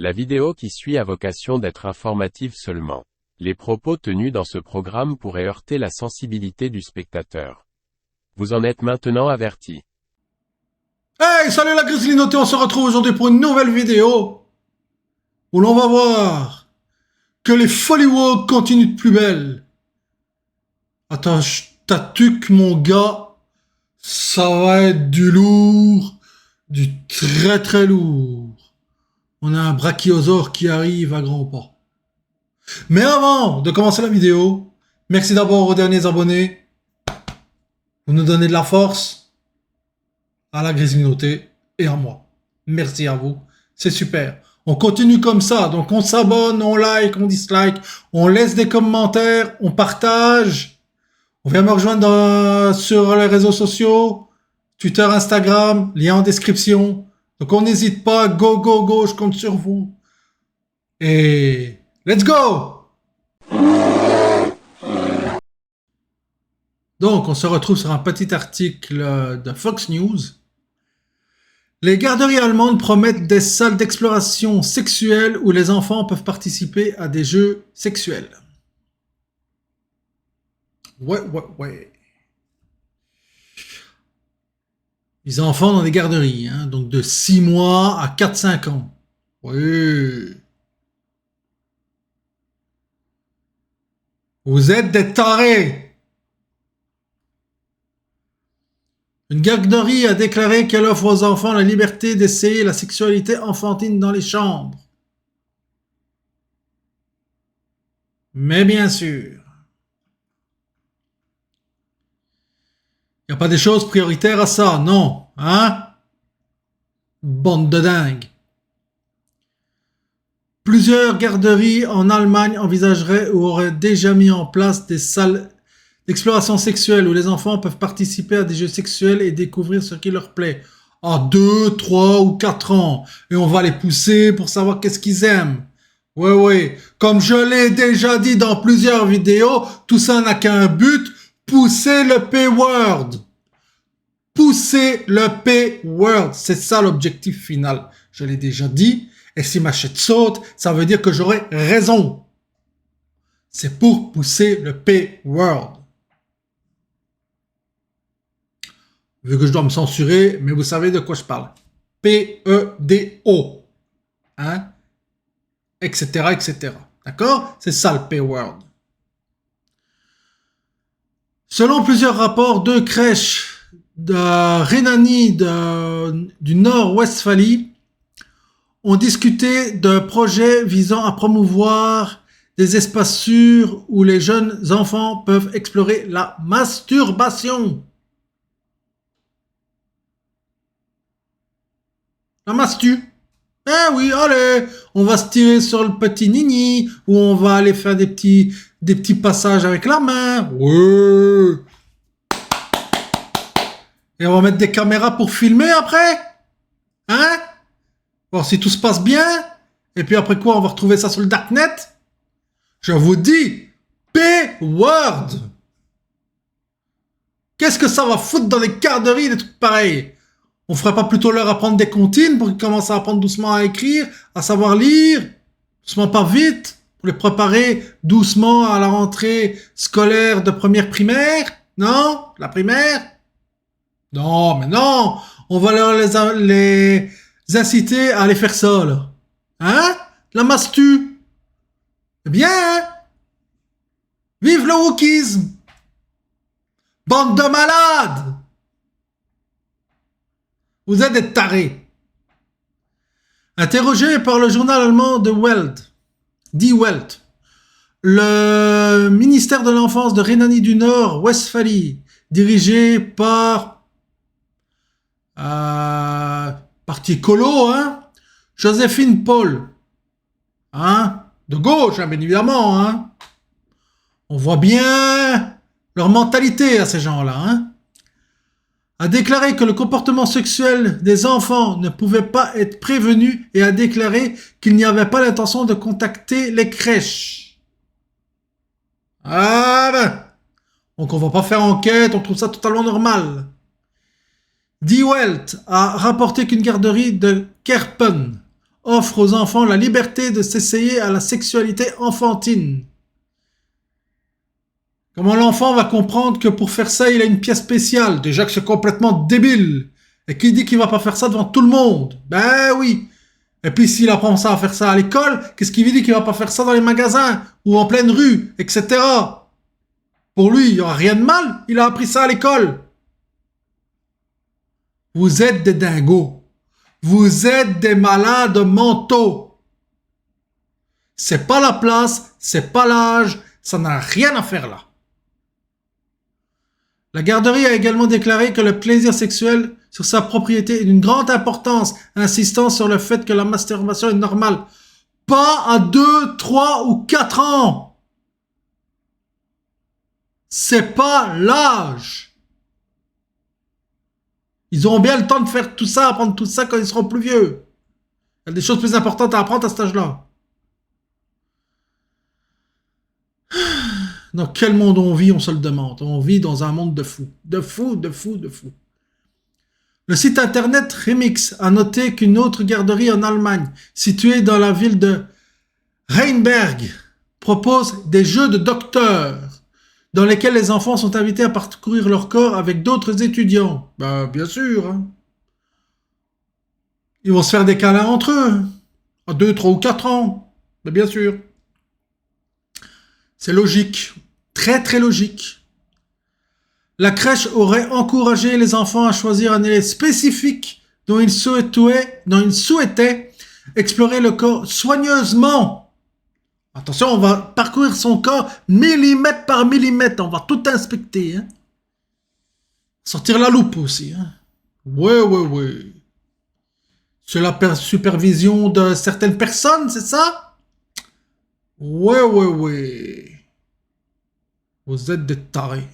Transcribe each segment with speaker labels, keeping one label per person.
Speaker 1: La vidéo qui suit a vocation d'être informative seulement. Les propos tenus dans ce programme pourraient heurter la sensibilité du spectateur. Vous en êtes maintenant averti.
Speaker 2: Hey, salut la grizzlinauté, on se retrouve aujourd'hui pour une nouvelle vidéo où l'on va voir que les Follywood continuent de plus belle. Attends, t'as-tu que mon gars, ça va être du lourd, du très très lourd. On a un brachiosaure qui arrive à grands pas. Mais avant de commencer la vidéo, merci d'abord aux derniers abonnés. Vous nous donnez de la force à la grizzlinauté et à moi. Merci à vous, c'est super. On continue comme ça, donc on s'abonne, on like, on dislike, on laisse des commentaires, on partage. On vient me rejoindre sur les réseaux sociaux, Twitter, Instagram, lien en description. Donc on n'hésite pas, go, go, go, je compte sur vous. Et let's go! Donc on se retrouve sur un petit article de Fox News. Les garderies allemandes promettent des salles d'exploration sexuelle où les enfants peuvent participer à des jeux sexuels. Ouais. Les enfants dans des garderies, hein, donc de 6 mois à 4-5 ans. Oui. Vous êtes des tarés. Une garderie a déclaré qu'elle offre aux enfants la liberté d'essayer la sexualité enfantine dans les chambres. Mais bien sûr, il n'y a pas des choses prioritaires à ça, non, hein? Bande de dingues. Plusieurs garderies en Allemagne envisageraient ou auraient déjà mis en place des salles d'exploration sexuelle où les enfants peuvent participer à des jeux sexuels et découvrir ce qui leur plaît. À 2, 3 ou 4 ans. Et on va les pousser pour savoir qu'est-ce qu'ils aiment. Oui. Comme je l'ai déjà dit dans plusieurs vidéos, tout ça n'a qu'un but. Pousser le P-word. Pousser le P-word. C'est ça l'objectif final. Je l'ai déjà dit. Et si ma chatte saute, ça veut dire que j'aurai raison. C'est pour pousser le P-word. Vu que je dois me censurer, mais vous savez de quoi je parle. P-E-D-O. Hein? Etc. D'accord? C'est ça le P-word. Selon plusieurs rapports, 2 crèches de Rhénanie du Nord-Westphalie ont discuté de projets visant à promouvoir des espaces sûrs où les jeunes enfants peuvent explorer la masturbation. La mastu. Eh oui, allez, on va se tirer sur le petit nini, ou on va aller faire des petits passages avec la main. Ouais. Et on va mettre des caméras pour filmer après. Hein? Voir si tout se passe bien. Et puis après quoi, on va retrouver ça sur le darknet. Je vous dis, P-word. Qu'est-ce que ça va foutre dans les garderies, des trucs pareils? On ferait pas plutôt leur apprendre des comptines pour qu'ils commencent à apprendre doucement à écrire, à savoir lire, doucement pas vite, pour les préparer doucement à la rentrée scolaire de première primaire? Non? La primaire? Non, mais non! On va les inciter à aller faire ça, là. Hein? La mastu. C'est bien, hein? Vive le wokisme! Bande de malades! Vous êtes des tarés. Interrogé par le journal allemand Die Welt, le ministère de l'enfance de Rhénanie du Nord-Westphalie, dirigé par parti colo, hein, Joséphine Paul, hein, de gauche, hein, bien évidemment, hein. On voit bien leur mentalité à ces gens-là, hein. A déclaré que le comportement sexuel des enfants ne pouvait pas être prévenu et a déclaré qu'il n'y avait pas l'intention de contacter les crèches. Ah ben, donc on va pas faire enquête, on trouve ça totalement normal. Die Welt a rapporté qu'une garderie de Kerpen, offre aux enfants la liberté de s'essayer à la sexualité enfantine. Comment l'enfant va comprendre que pour faire ça, il a une pièce spéciale? Déjà que c'est complètement débile. Et qui dit qu'il va pas faire ça devant tout le monde? Ben oui. Et puis s'il apprend ça à faire ça à l'école, qu'est-ce qui lui dit qu'il va pas faire ça dans les magasins ou en pleine rue, etc. Pour lui, il n'y aura rien de mal. Il a appris ça à l'école. Vous êtes des dingos. Vous êtes des malades mentaux. C'est pas la place, c'est pas l'âge, ça n'a rien à faire là. La garderie a également déclaré que le plaisir sexuel sur sa propriété est d'une grande importance, insistant sur le fait que la masturbation est normale. Pas à 2, 3 ou 4 ans. C'est pas l'âge. Ils auront bien le temps de faire tout ça, apprendre tout ça quand ils seront plus vieux. Il y a des choses plus importantes à apprendre à cet âge-là. Dans quel monde on vit, on se le demande. On vit dans un monde de fous. De fous, de fous, de fous. Le site internet Remix a noté qu'une autre garderie en Allemagne, située dans la ville de Rheinberg, propose des jeux de docteurs dans lesquels les enfants sont invités à parcourir leur corps avec d'autres étudiants. Ben, bien sûr. Hein. Ils vont se faire des câlins entre eux. À 2, 3 ou 4 ans. Ben, bien sûr. C'est logique. Très, très logique. La crèche aurait encouragé les enfants à choisir un élève spécifique dont ils souhaitaient explorer le corps soigneusement. Attention, on va parcourir son corps millimètre par millimètre. On va tout inspecter. Hein. Sortir la loupe aussi. Hein. Ouais. C'est la supervision de certaines personnes, c'est ça? Ouais. Vous êtes des tarés.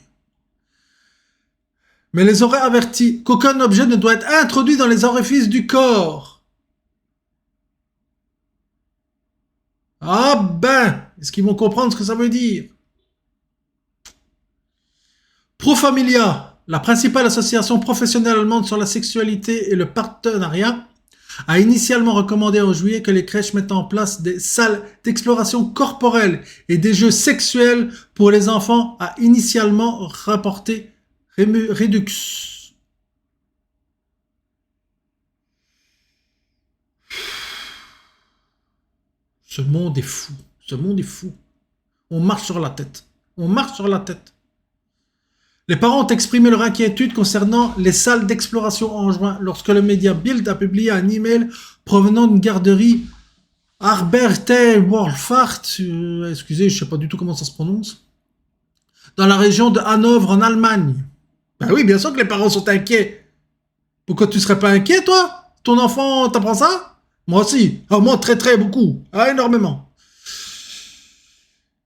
Speaker 2: Mais les aurait avertis qu'aucun objet ne doit être introduit dans les orifices du corps. Ah ben, est-ce qu'ils vont comprendre ce que ça veut dire? Profamilia, la principale association professionnelle allemande sur la sexualité et le partenariat, a initialement recommandé en juillet que les crèches mettent en place des salles d'exploration corporelle et des jeux sexuels pour les enfants, a initialement rapporté Redux. Ce monde est fou. Ce monde est fou. On marche sur la tête. On marche sur la tête. Les parents ont exprimé leur inquiétude concernant les salles d'exploration en juin lorsque le média Bild a publié un email provenant d'une garderie Arberte Wohlfahrt, excusez, je ne sais pas du tout comment ça se prononce, dans la région de Hanovre en Allemagne. Ben oui, bien sûr que les parents sont inquiets. Pourquoi tu serais pas inquiet, toi? Ton enfant t'apprend ça? Moi aussi. Ah, moi, très très beaucoup. Ah, énormément.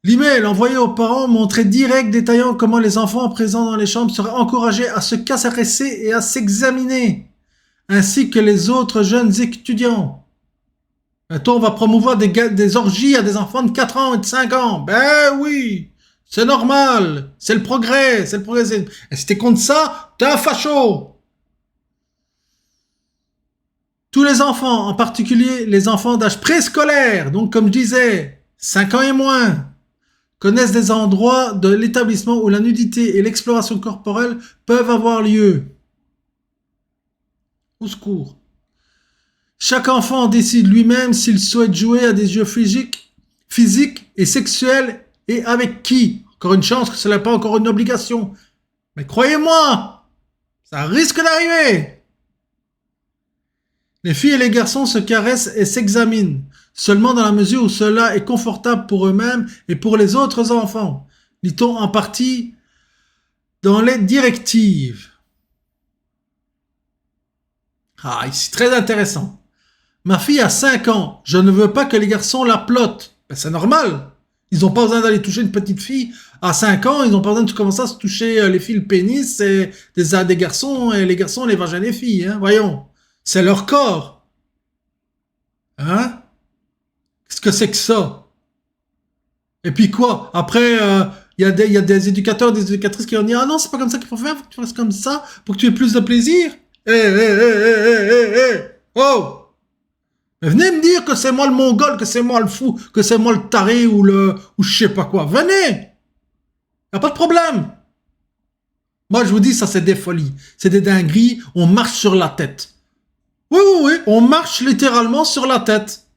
Speaker 2: L'email envoyé aux parents montrait direct détaillant comment les enfants présents dans les chambres seraient encouragés à se caresser et à s'examiner, ainsi que les autres jeunes étudiants. Bientôt, on va promouvoir des orgies à des enfants de 4 ans et de 5 ans. Ben oui, c'est normal, c'est le progrès, c'est le progrès. Et si t'es contre ça, t'es un facho. Tous les enfants, en particulier les enfants d'âge préscolaire, donc comme je disais, 5 ans et moins, connaissent des endroits de l'établissement où la nudité et l'exploration corporelle peuvent avoir lieu. Au secours. Chaque enfant décide lui-même s'il souhaite jouer à des jeux physiques et sexuels et avec qui. Encore une chance que ce n'est pas encore une obligation. Mais croyez-moi, ça risque d'arriver. Les filles et les garçons se caressent et s'examinent, seulement dans la mesure où cela est confortable pour eux-mêmes et pour les autres enfants. Lit-on en partie dans les directives. Ah, ici, très intéressant. Ma fille a 5 ans, je ne veux pas que les garçons la plotent. Ben, c'est normal. Ils n'ont pas besoin d'aller toucher une petite fille à 5 ans, ils n'ont pas besoin de commencer à se toucher les filles le pénis et des garçons, et les garçons les vagins des filles, hein, voyons. C'est leur corps. Hein? Qu'est-ce que c'est que ça? Et puis quoi? Après, y a des éducateurs, des éducatrices qui vont dire « Ah non, c'est pas comme ça qu'il faut faire, faut que tu fasses comme ça pour que tu aies plus de plaisir. » Oh! Mais venez me dire que c'est moi le mongol, que c'est moi le fou, que c'est moi le taré ou je sais pas quoi. Venez! Y a pas de problème. Moi, je vous dis, ça c'est des folies. C'est des dingueries, on marche sur la tête. Oui, oui, oui, on marche littéralement sur la tête.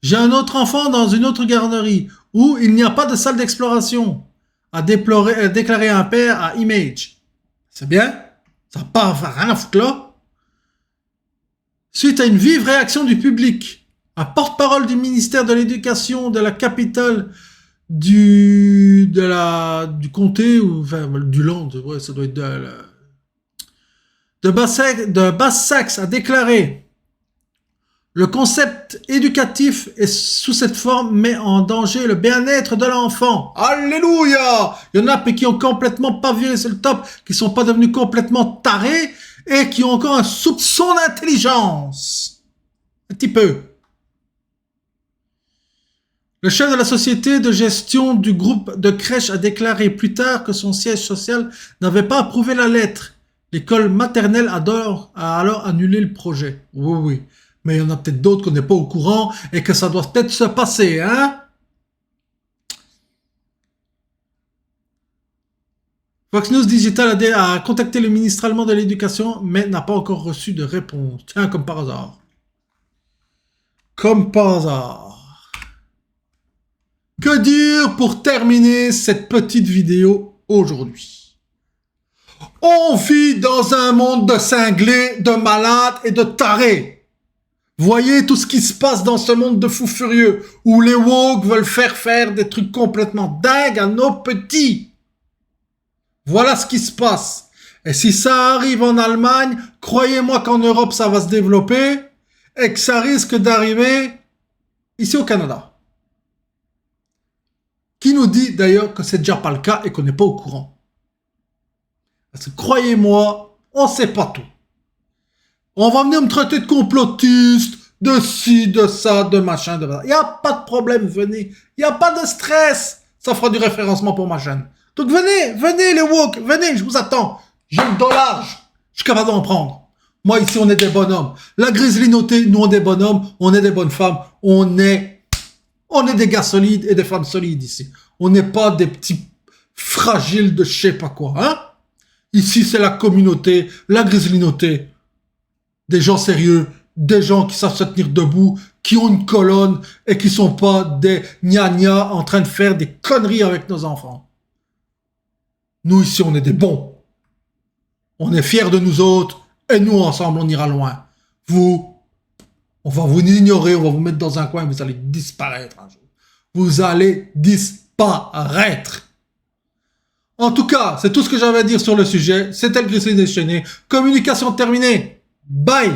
Speaker 2: J'ai un autre enfant dans une autre garderie où il n'y a pas de salle d'exploration. A déclaré un père à Image. C'est bien? Ça n'a pas rien à foutre là. Suite à une vive réaction du public, un porte-parole du ministère de l'Éducation de la capitale du comté, ou enfin, du land, ouais, ça doit être de Basse-Saxe a déclaré: le concept éducatif est sous cette forme met en danger le bien-être de l'enfant. Alléluia! Il y en a qui ont complètement pas viré sur le top, qui sont pas devenus complètement tarés et qui ont encore un soupçon d'intelligence. Un petit peu. Le chef de la société de gestion du groupe de crèche a déclaré plus tard que son siège social n'avait pas approuvé la lettre. L'école maternelle a alors annulé le projet. Oui, oui. Mais il y en a peut-être d'autres qu'on n'est pas au courant et que ça doit peut-être se passer, hein? Fox News Digital a contacté le ministre allemand de l'Éducation, mais n'a pas encore reçu de réponse. Tiens, comme par hasard. Comme par hasard. Que dire pour terminer cette petite vidéo aujourd'hui? On vit dans un monde de cinglés, de malades et de tarés. Voyez tout ce qui se passe dans ce monde de fous furieux, où les woke veulent faire des trucs complètement dingues à nos petits. Voilà ce qui se passe. Et si ça arrive en Allemagne, croyez-moi qu'en Europe ça va se développer, et que ça risque d'arriver ici au Canada. Qui nous dit d'ailleurs que c'est déjà pas le cas et qu'on n'est pas au courant. Parce que croyez-moi, on sait pas tout. On va venir me traiter de complotiste, de ci, de ça, de machin, de ça. Il n'y a pas de problème, venez. Il n'y a pas de stress. Ça fera du référencement pour ma chaîne. Donc venez les woke, venez, je vous attends. J'ai le dollar, je suis capable d'en prendre. Moi ici, on est des bonhommes. La Grizzly notée, nous on est des bonhommes, on est des bonnes femmes, on est des gars solides et des femmes solides ici. On n'est pas des petits fragiles de je sais pas quoi, hein. Ici, c'est la communauté, la grizzlinauté. Des gens sérieux, des gens qui savent se tenir debout, qui ont une colonne et qui sont pas des gna-gna en train de faire des conneries avec nos enfants. Nous, ici, on est des bons. On est fiers de nous autres et nous, ensemble, on ira loin. Vous, on va vous ignorer, on va vous mettre dans un coin et vous allez disparaître un jour. Vous allez disparaître. En tout cas, c'est tout ce que j'avais à dire sur le sujet. C'était le Grizzly déchaîné. Communication terminée. Bye.